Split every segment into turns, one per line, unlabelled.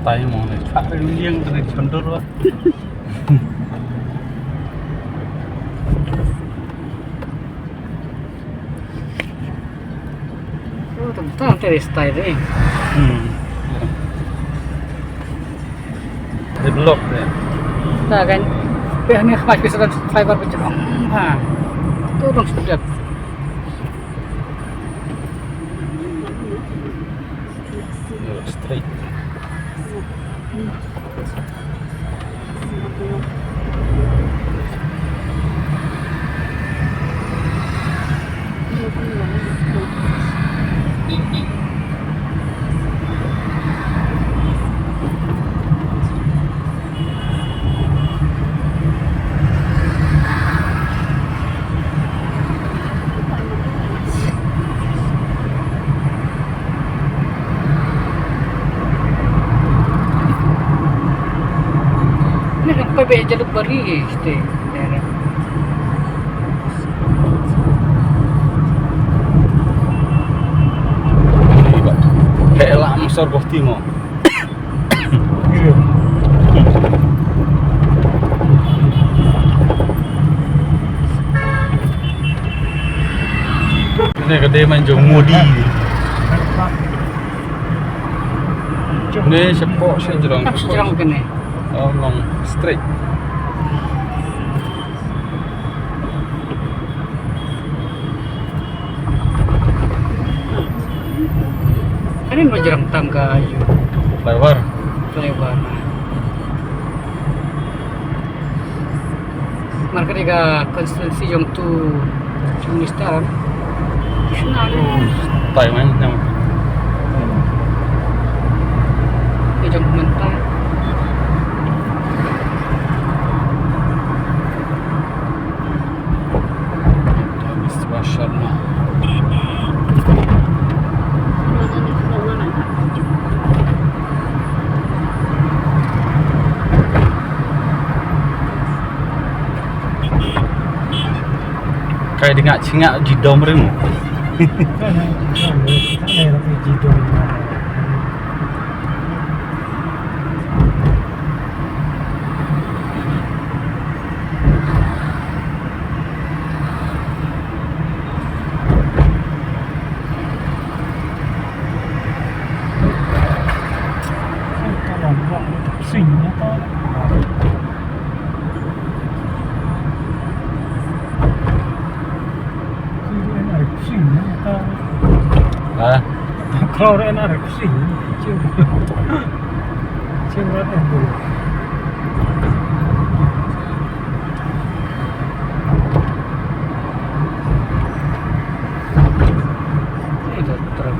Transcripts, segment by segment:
tay mau này phá riêng cái này chấn đốt quá.
Tentang dari style ini.
Di blok deh.
Nah kan, pihaknya masih bisa fiber bercerong. Nah, itu dong sedap.
Straight.
Ini sampai be jalur beri este.
Kayak lah masuk ke timur. Ini kedai main jomudi. Ini sepok saya jerang.
Jerang kene.
Oh, long straight.
Ini mau jerang tangga ayu.
Lebar.
Lebar. Marka dia konstitusi yang tu minister. Senang.
Tay main yang
Jom mentah.
Masyaallah. Kayak dengak-cingak jidom remu.
Kalau enak ada pusing, cium banget dulu.
Itu truk.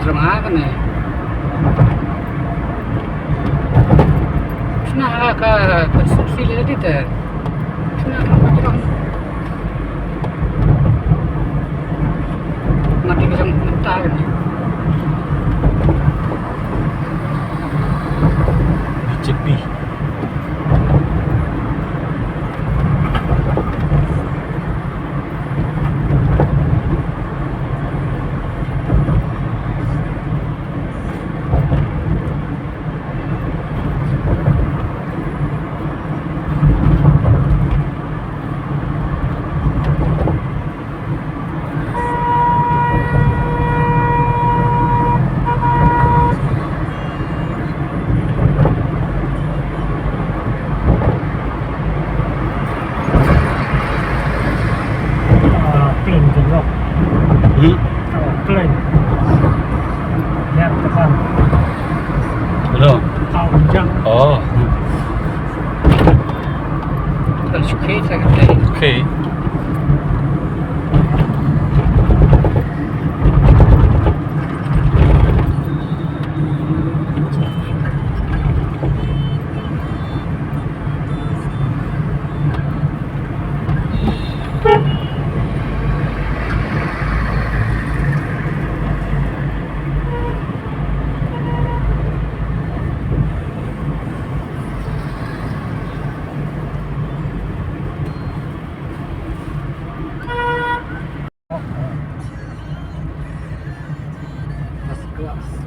Terima kasih. Senang ke konstruksi tadi tu. Senang macam mati macam mentah ni.
Cepi.
Plain. Lihat depan.
Belum.
Panjang.
Oh.
That's okay, saya kata.
Okay.
Yes.